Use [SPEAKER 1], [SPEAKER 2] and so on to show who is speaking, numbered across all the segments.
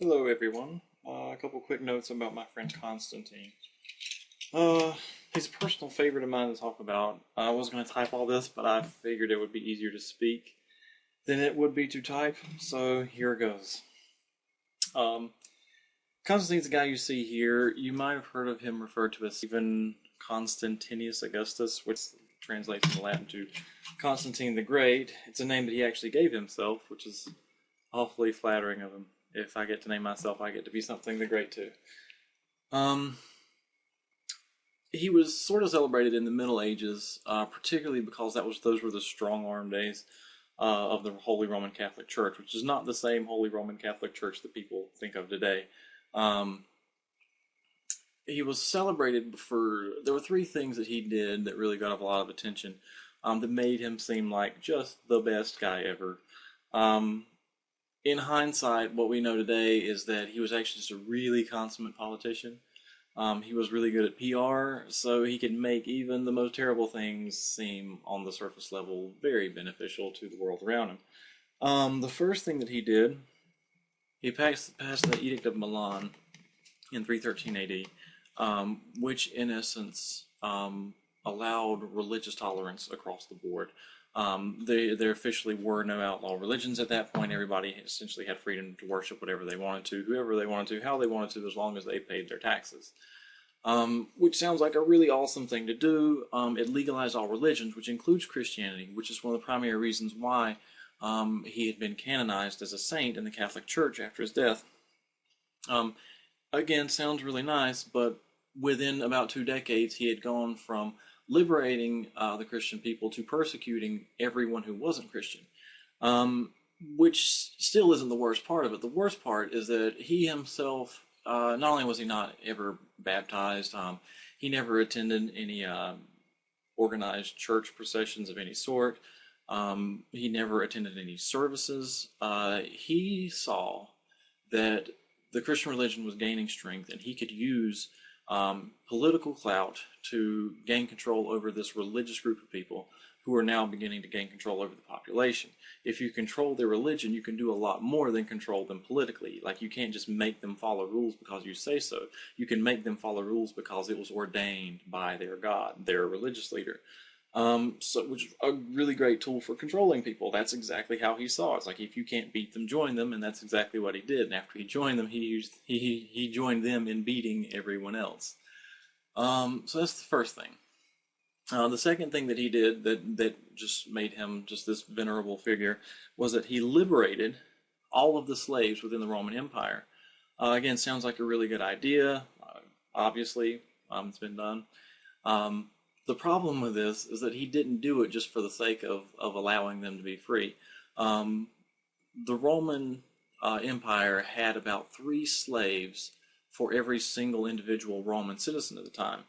[SPEAKER 1] Hello, everyone. A couple quick notes about my friend Constantine. Uh, he's a personal favorite of mine to talk about. I was going to type all this, but I figured it would be easier to speak than it would be to type, so here it goes. Um, Constantine's the guy you see here. You might have heard of him referred to as even Constantinus Augustus, which translates in Latin to Constantine the Great. It's a name that he actually gave himself, which is awfully flattering of him. If I get to name myself, I get to be something the great too. Um, he was sort of celebrated in the Middle Ages, particularly because those were the strong-arm days of the Holy Roman Catholic Church, which is not the same Holy Roman Catholic Church that people think of today. Um, he was celebrated for, there were three things that he did that really got a lot of attention, that made him seem like just the best guy ever. Um, in hindsight, what we know today is that he was actually just a really consummate politician. He was really good at PR, so he could make even the most terrible things seem, on the surface level, very beneficial to the world around him. The first thing that he did, he passed the Edict of Milan in 313 AD, which in essence allowed religious tolerance across the board. There officially were no outlaw religions at that point. Everybody essentially had freedom to worship whatever they wanted to, whoever they wanted to, how they wanted to, as long as they paid their taxes. Which sounds like a really awesome thing to do. It legalized all religions, which includes Christianity, which is one of the primary reasons why he had been canonized as a saint in the Catholic Church after his death. Again, sounds really nice, but within about 2 decades, he had gone from liberating the Christian people to persecuting everyone who wasn't Christian, which still isn't the worst part of it. The worst part is that he himself, not only was he not ever baptized, he never attended any organized church processions of any sort. He never attended any services. He saw that the Christian religion was gaining strength, and he could use political clout to gain control over this religious group of people who are now beginning to gain control over the population. If you control their religion, you can do a lot more than control them politically. Like, you can't just make them follow rules because you say so. You can make them follow rules because it was ordained by their God, their religious leader. Which is a really great tool for controlling people. That's exactly how he saw it. It's like, if you can't beat them, join them, and that's exactly what he did. And after he joined them, he joined them in beating everyone else. So that's the first thing. The second thing that he did that just made him just this venerable figure was that he liberated all of the slaves within the Roman Empire. Again, sounds like a really good idea. Obviously, it's been done. The problem with this is that he didn't do it just for the sake of allowing them to be free. The Roman Empire had about 3 slaves for every single individual Roman citizen at the time.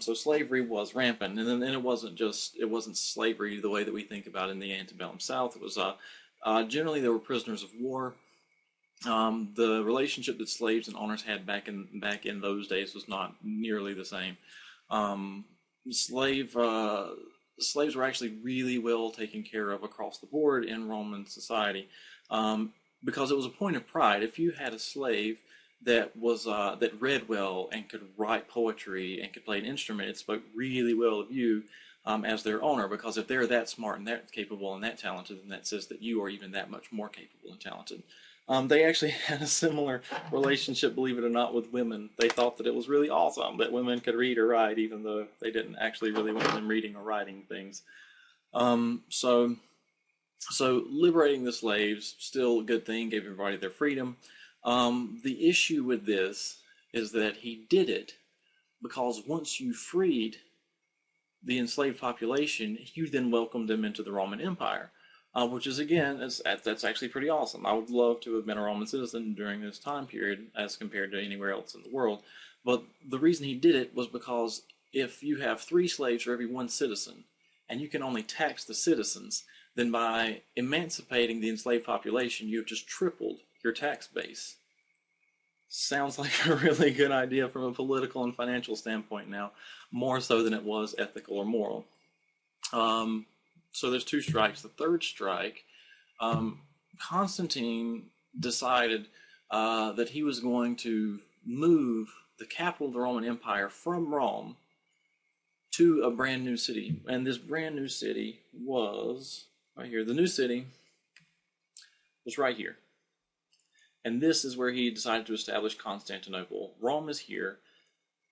[SPEAKER 1] So slavery was rampant, and then it wasn't slavery the way that we think about in the antebellum South. It was generally there were prisoners of war. The relationship that slaves and owners had back in those days was not nearly the same. Slaves were actually really well taken care of across the board in Roman society, because it was a point of pride. If you had a slave that read well and could write poetry and could play an instrument, it spoke really well of you as their owner, because if they're that smart and that capable and that talented, then that says that you are even that much more capable and talented. They actually had a similar relationship, believe it or not, with women. They thought that it was really awesome that women could read or write, even though they didn't actually really want them reading or writing things. So liberating the slaves, still a good thing, gave everybody their freedom. The issue with this is that he did it because once you freed the enslaved population, you then welcomed them into the Roman Empire. Which is, again, that's actually pretty awesome. I would love to have been a Roman citizen during this time period as compared to anywhere else in the world. But the reason he did it was because if you have 3 slaves for every 1 citizen, and you can only tax the citizens, then by emancipating the enslaved population, you've just tripled your tax base. Sounds like a really good idea from a political and financial standpoint now, more so than it was ethical or moral. So there's 2 strikes. The third strike, Constantine decided that he was going to move the capital of the Roman Empire from Rome to a brand new city. And this brand new city was right here. The new city was right here. And this is where he decided to establish Constantinople. Rome is here.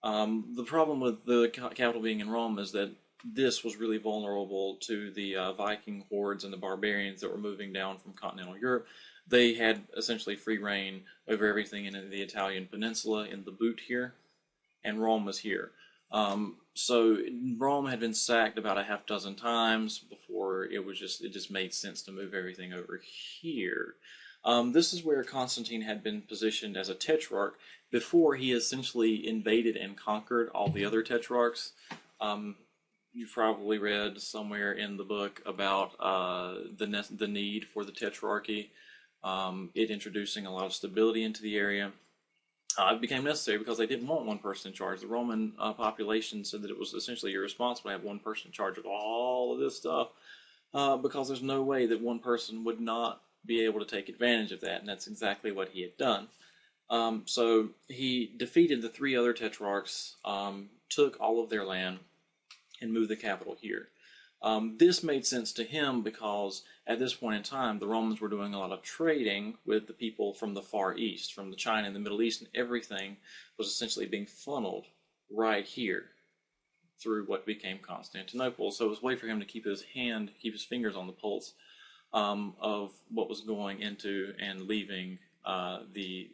[SPEAKER 1] The problem with the capital being in Rome is that this was really vulnerable to the Viking hordes and the barbarians that were moving down from continental Europe. They had essentially free reign over everything in the Italian peninsula in the boot here, and Rome was here. So Rome had been sacked about a half dozen times before it just made sense to move everything over here. This is where Constantine had been positioned as a tetrarch before he essentially invaded and conquered all the other tetrarchs. You've probably read somewhere in the book about the need for the tetrarchy, it introducing a lot of stability into the area. It became necessary because they didn't want one person in charge. The Roman population said that it was essentially irresponsible to have one person in charge of all of this stuff because there's no way that one person would not be able to take advantage of that, and that's exactly what he had done. So he defeated the three other tetrarchs, took all of their land, and moved the capital here. This made sense to him because at this point in time, the Romans were doing a lot of trading with the people from the Far East, from the China and the Middle East, and everything was essentially being funneled right here through what became Constantinople. So it was a way for him to keep his fingers on the pulse of what was going into and leaving the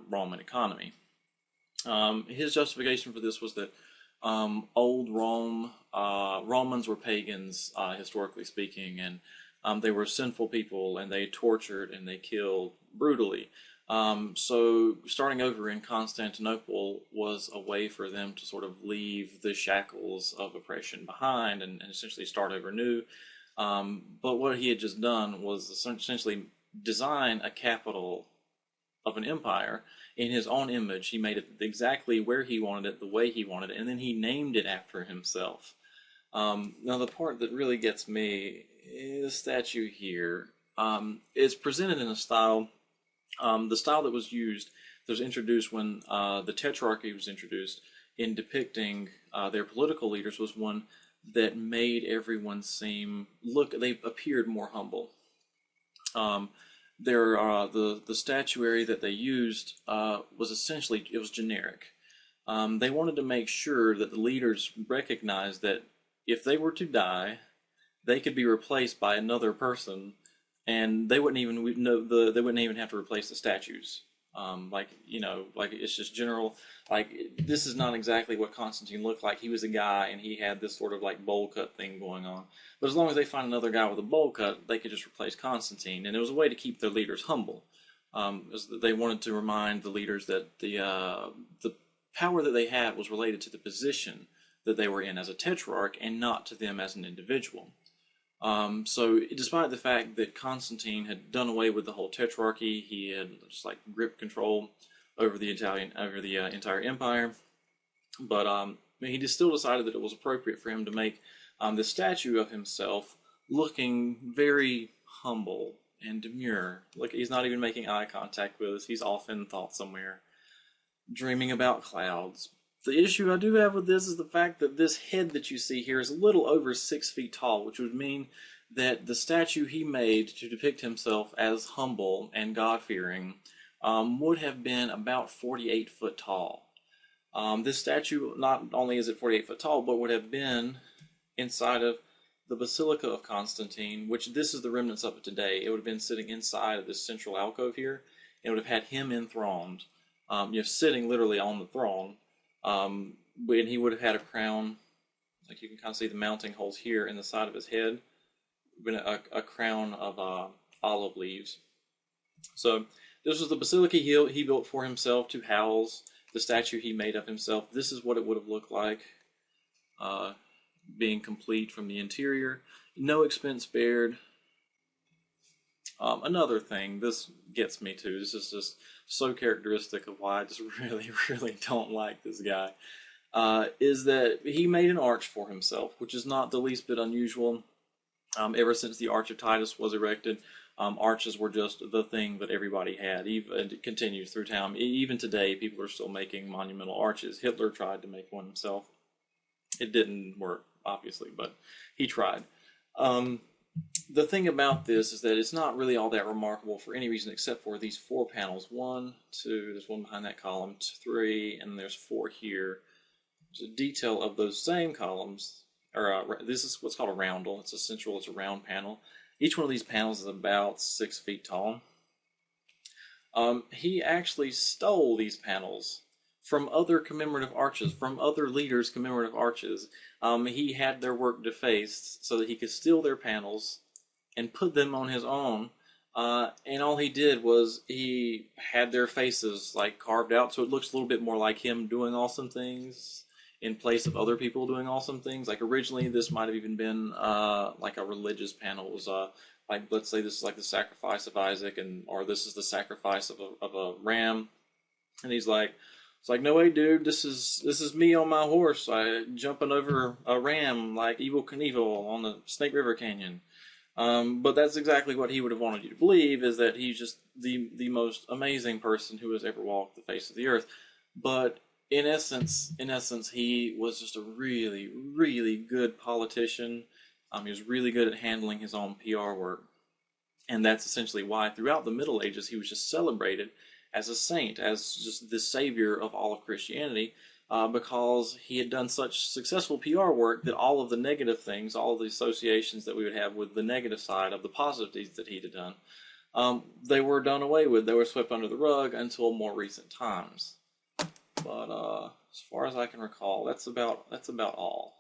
[SPEAKER 1] Roman economy. His justification for this was that old Rome, Romans were pagans, historically speaking, and they were sinful people, and they tortured and they killed brutally. So starting over in Constantinople was a way for them to sort of leave the shackles of oppression behind and essentially start over new. But what he had just done was essentially design a capital of an empire in his own image. He made it exactly where he wanted it, the way he wanted it, and then he named it after himself. Now, the part that really gets me is the statue here. It's presented in a style, the style that was used, that was introduced when the Tetrarchy was introduced in depicting their political leaders, was one that made everyone they appeared more humble. The statuary that they used was essentially, it was generic. They wanted to make sure that the leaders recognized that if they were to die, they could be replaced by another person, and they wouldn't even they wouldn't even have to replace the statues. Like it's just general. Like, this is not exactly what Constantine looked like. He was a guy, and he had this sort of like bowl cut thing going on. But as long as they find another guy with a bowl cut, they could just replace Constantine, and it was a way to keep their leaders humble. They wanted to remind the leaders that the power that they had was related to the position that they were in as a tetrarch, and not to them as an individual. So despite the fact that Constantine had done away with the whole tetrarchy, he had just like grip control over the entire empire. But he just still decided that it was appropriate for him to make this statue of himself looking very humble and demure. Like, he's not even making eye contact with us. He's off in thought somewhere, dreaming about clouds. The issue I do have with this is the fact that this head that you see here is a little over 6 feet tall, which would mean that the statue he made to depict himself as humble and God-fearing would have been about 48 foot tall. This statue, not only is it 48 foot tall, but would have been inside of the Basilica of Constantine, which this is the remnants of it today. It would have been sitting inside of this central alcove here. It would have had him enthroned, sitting literally on the throne. And he would have had a crown, like you can kind of see the mounting holes here in the side of his head, been a crown of olive leaves. So this was the basilica he built for himself to house the statue he made of himself. This is what it would have looked like, being complete from the interior. No expense spared. Another thing, this gets me too, this is just so characteristic of why I just really, really don't like this guy, is that he made an arch for himself, which is not the least bit unusual. Ever since the Arch of Titus was erected, Arches were just the thing that everybody had. Even it continues through time. Even today, people are still making monumental arches. Hitler tried to make one himself. It didn't work, obviously, but he tried. The thing about this is that it's not really all that remarkable for any reason except for these 4 panels. 1, 2, there's one behind that column, 3, and there's 4 here. There's a detail of those same columns, or this is what's called a roundel. It's a round panel. Each one of these panels is about 6 feet tall. He actually stole these panels from other commemorative arches, from other leaders' commemorative arches. He had their work defaced so that he could steal their panels and put them on his own. And all he did was he had their faces like carved out, so it looks a little bit more like him doing awesome things in place of other people doing awesome things. Like originally, this might have even been like a religious panel. It was like, let's say this is like the sacrifice of Isaac, or this is the sacrifice of a ram, and he's like, it's like, no way, dude, this is me on my horse, jumping over a ram like Evel Knievel on the Snake River Canyon. But that's exactly what he would have wanted you to believe, is that he's just the most amazing person who has ever walked the face of the earth. But in essence, he was just a really, really good politician. He was really good at handling his own PR work. And that's essentially why throughout the Middle Ages he was just celebrated as a saint, as just the savior of all of Christianity, because he had done such successful PR work that all of the negative things, all of the associations that we would have with the negative side of the positive deeds that he had done, they were done away with. They were swept under the rug until more recent times. But as far as I can recall, that's about all.